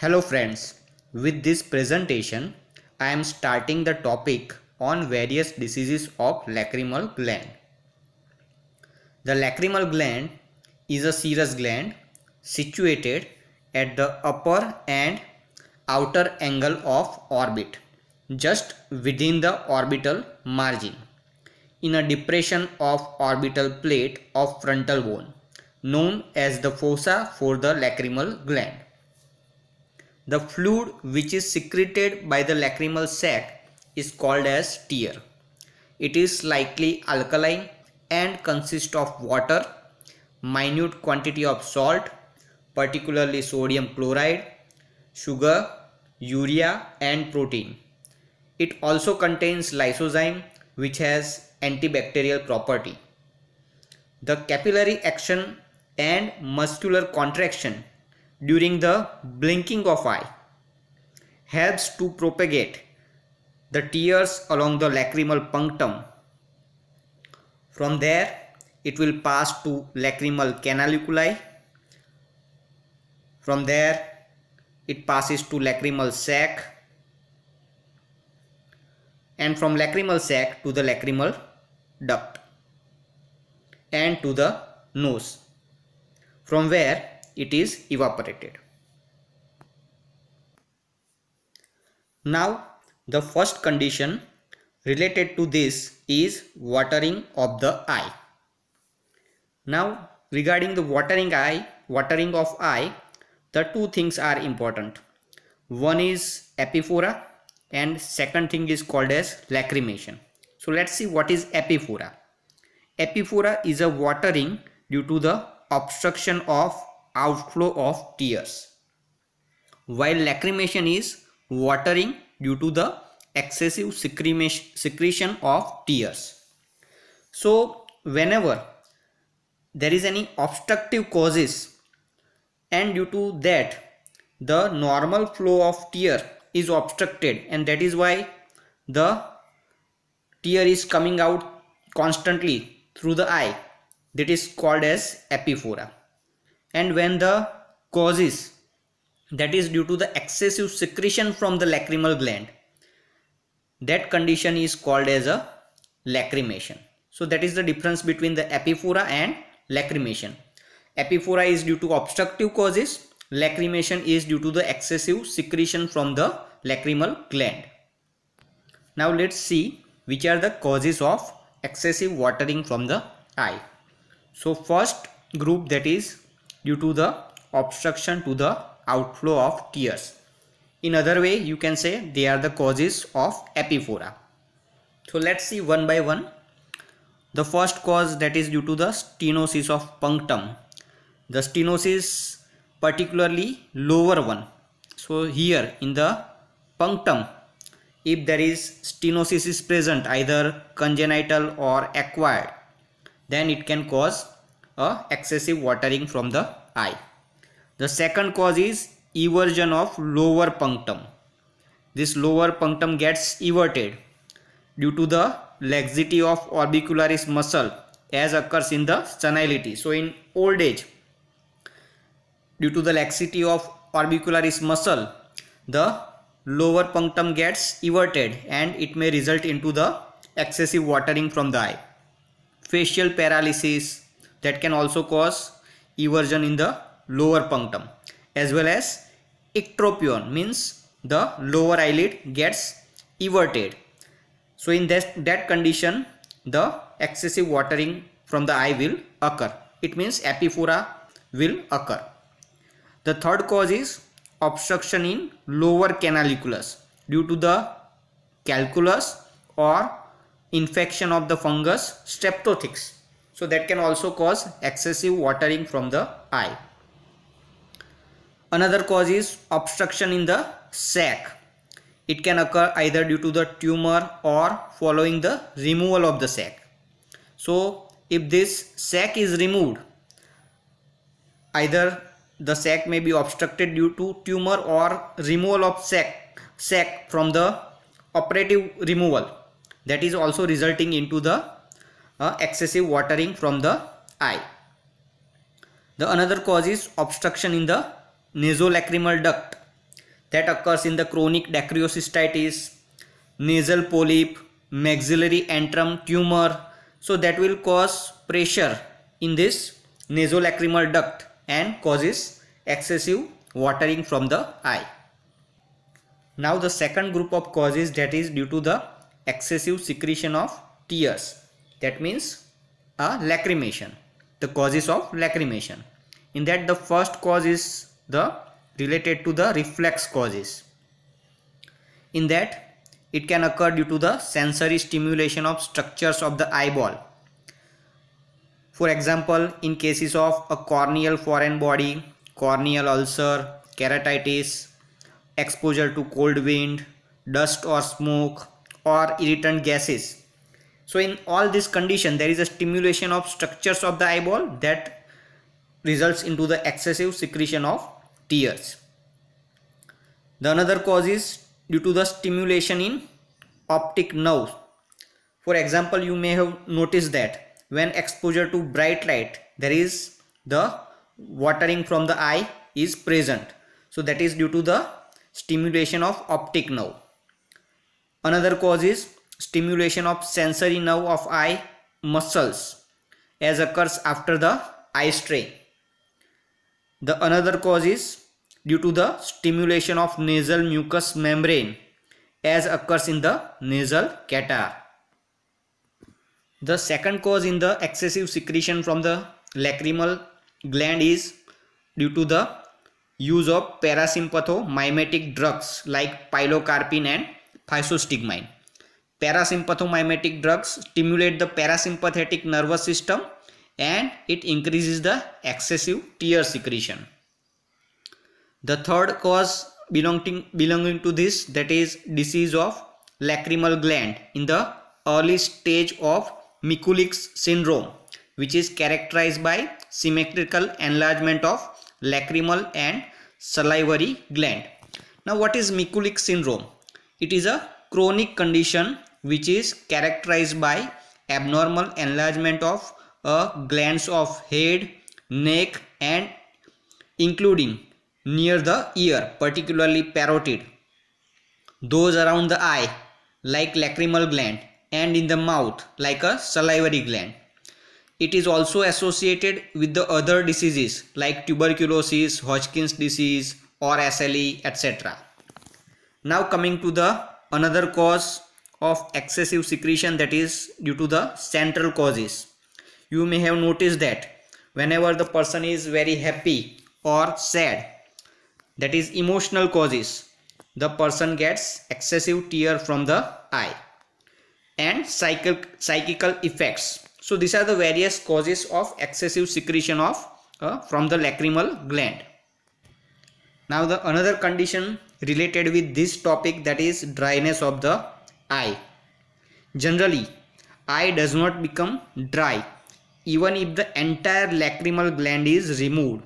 Hello friends, with this presentation I am starting the topic on various diseases of lacrimal gland. The lacrimal gland is a serous gland situated at the upper and outer angle of orbit, just within the orbital margin, in a depression of orbital plate of frontal bone, known as the fossa for the lacrimal gland. The fluid which is secreted by the lacrimal sac is called as tear. It is slightly alkaline and consists of water, minute quantity of salt, particularly sodium chloride, sugar, urea and protein. It also contains lysozyme which has antibacterial property. The capillary action and muscular contraction during the blinking of eye helps to propagate the tears along the lacrimal punctum. From there it will pass to lacrimal canaliculi. From there it passes to lacrimal sac, and from lacrimal sac to the lacrimal duct and to the nose, from where it is evaporated. Now the first condition related to this is watering of the eye. Now regarding the watering of eye, the two things are important. One is epiphora and second thing is called as lacrimation. So let's see what is epiphora. Epiphora is a watering due to the obstruction of outflow of tears, while lacrimation is watering due to the excessive secretion of tears. So whenever there is any obstructive causes and due to that the normal flow of tear is obstructed, and that is why the tear is coming out constantly through the eye, that is called as epiphora. And when the causes, that is due to the excessive secretion from the lacrimal gland, that condition is called as a lacrimation. So that is the difference between the epiphora and lacrimation. Epiphora is due to obstructive causes, lacrimation is due to the excessive secretion from the lacrimal gland. Now let's see which are the causes of excessive watering from the eye. So first group, that is due to the obstruction to the outflow of tears. In other way you can say they are the causes of epiphora. So let's see one by one. The first cause, that is due to the stenosis of punctum. The stenosis, particularly lower one. So here in the punctum, if there is stenosis is present, either congenital or acquired, then it can cause a excessive watering from the eye. The second cause is eversion of lower punctum. This lower punctum gets everted due to the laxity of orbicularis muscle as occurs in the senility. So in old age, due to the laxity of orbicularis muscle, the lower punctum gets everted and it may result into the excessive watering from the eye. Facial paralysis, that can also cause eversion in the lower punctum, as well as ectropion, means the lower eyelid gets everted. So in that condition the excessive watering from the eye will occur. It means epiphora will occur. The third cause is obstruction in lower canaliculus due to the calculus or infection of the fungus Streptococcus. So that can also cause excessive watering from the eye. Another cause is obstruction in the sac. It can occur either due to the tumor or following the removal of the sac. So if this sac is removed, either the sac may be obstructed due to tumor or removal of sac from the operative removal, that is also resulting into the excessive watering from the eye. The another cause is obstruction in the nasolacrimal duct. that occurs in the chronic dacryocystitis, nasal polyp, maxillary antrum tumor. So that will cause pressure in this nasolacrimal duct and causes excessive watering from the eye. Now the second group of causes, that is due to the excessive secretion of tears. That means lacrimation, the causes of lacrimation. In that, the first cause is the related to the reflex causes. In that, it can occur due to the sensory stimulation of structures of the eyeball. For example, in cases of a corneal foreign body, corneal ulcer, keratitis, exposure to cold wind, dust or smoke, or irritant gases. So in all these conditions, there is a stimulation of structures of the eyeball that results into the excessive secretion of tears. The another cause is due to the stimulation in optic nerve. For example, you may have noticed that when exposure to bright light, there is the watering from the eye is present. So that is due to the stimulation of optic nerve. Another cause is stimulation of sensory nerve of eye muscles, as occurs after the eye strain. The another cause is due to the stimulation of nasal mucous membrane, as occurs in the nasal catarrh. The second cause in the excessive secretion from the lacrimal gland is due to the use of parasympathomimetic drugs like pilocarpine and physostigmine. Parasympathomimetic drugs stimulate the parasympathetic nervous system and it increases the excessive tear secretion. The third cause belonging to this, that is disease of lacrimal gland in the early stage of Mikulicz syndrome, which is characterized by symmetrical enlargement of lacrimal and salivary gland. Now what is Mikulicz syndrome? It is a chronic condition which is characterized by abnormal enlargement of glands of head, neck and including near the ear, particularly parotid, those around the eye like lacrimal gland, and in the mouth like a salivary gland. It is also associated with the other diseases like tuberculosis, Hodgkin's disease or SLE, etc. Now coming to the another cause of excessive secretion, that is due to the central causes. You may have noticed that whenever the person is very happy or sad, that is emotional causes, the person gets excessive tear from the eye. And psychical effects. So these are the various causes of excessive secretion of from the lacrimal gland. Now the another condition related with this topic, that is dryness of the eye. Generally, eye does not become dry even if the entire lacrimal gland is removed,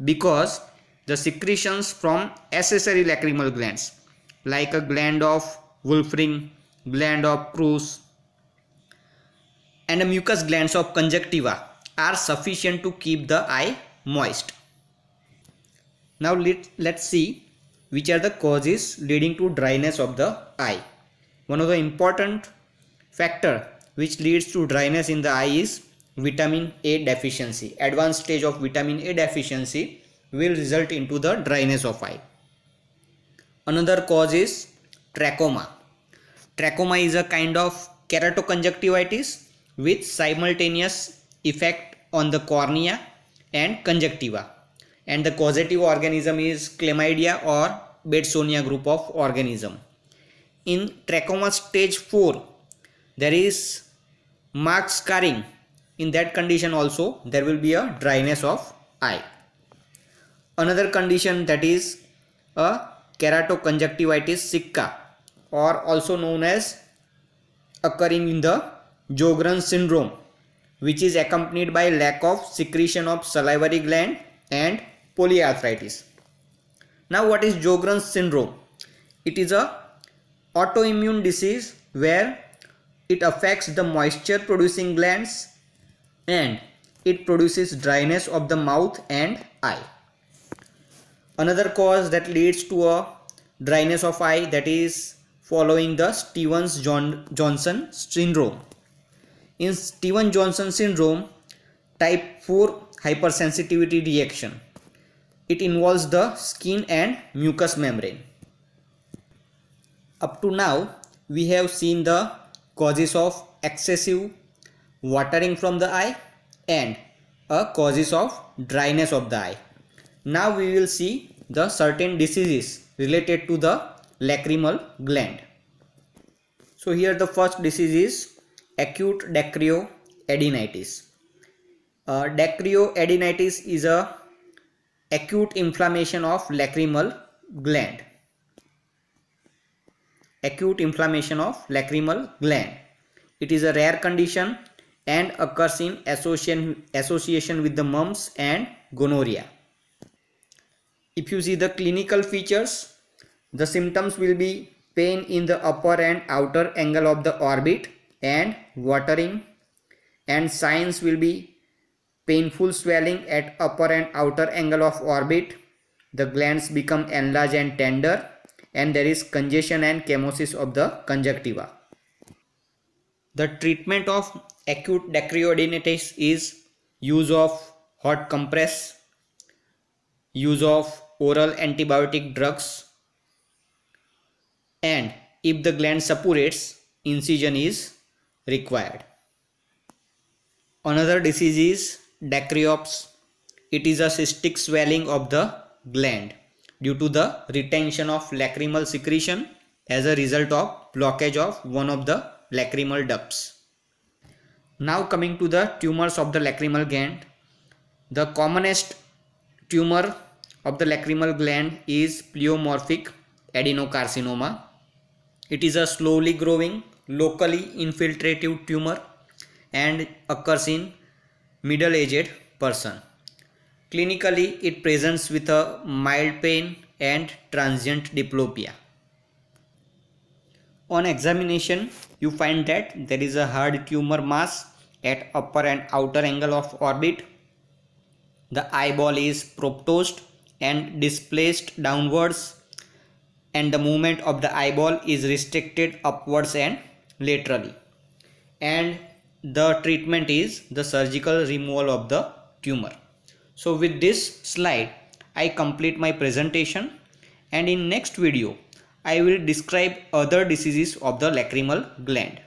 because the secretions from accessory lacrimal glands like a gland of Wolfram, gland of Kruse and the mucous glands of conjunctiva are sufficient to keep the eye moist. Now let's see which are the causes leading to dryness of the eye. One of the important factor which leads to dryness in the eye is vitamin A deficiency. Advanced stage of vitamin A deficiency will result into the dryness of eye. Another cause is trachoma. Trachoma is a kind of keratoconjunctivitis with simultaneous effect on the cornea and conjunctiva, and the causative organism is chlamydia or Bedsonia group of organism. In trachoma stage 4, there is marked scarring. In that condition also there will be a dryness of eye. Another condition, that is a keratoconjunctivitis sicca, or also known as occurring in the Sjogren's syndrome, which is accompanied by lack of secretion of salivary gland and polyarthritis. Now what is Sjogren's syndrome? It is a autoimmune disease where it affects the moisture producing glands and it produces dryness of the mouth and eye. Another cause that leads to a dryness of eye, that is following the Stevens-Johnson syndrome. In Stevens-Johnson syndrome, type 4 hypersensitivity reaction. It involves the skin and mucous membrane. Up to now, we have seen the causes of excessive watering from the eye and causes of dryness of the eye. Now we will see the certain diseases related to the lacrimal gland. So here the first disease is acute dacryoadenitis. Dacryoadenitis is a acute inflammation of lacrimal gland. Acute inflammation of lacrimal gland. It is a rare condition and occurs in association with the mumps and gonorrhea. If you see the clinical features, the symptoms will be pain in the upper and outer angle of the orbit and watering, and signs will be painful swelling at upper and outer angle of orbit. The glands become enlarged and tender, and there is congestion and chemosis of the conjunctiva. The treatment of acute dacryoadenitis is use of hot compress, use of oral antibiotic drugs, and if the gland suppurates, incision is required. Another disease is dacryops. It is a cystic swelling of the gland due to the retention of lacrimal secretion as a result of blockage of one of the lacrimal ducts. Now coming to the tumors of the lacrimal gland. The commonest tumor of the lacrimal gland is pleomorphic adenocarcinoma. It is a slowly growing, locally infiltrative tumor and occurs in middle-aged person. Clinically, it presents with a mild pain and transient diplopia. On examination, you find that there is a hard tumor mass at upper and outer angle of orbit. The eyeball is proptosed and displaced downwards, and the movement of the eyeball is restricted upwards and laterally. And the treatment is the surgical removal of the tumor. So with this slide, I complete my presentation, and in next video, I will describe other diseases of the lacrimal gland.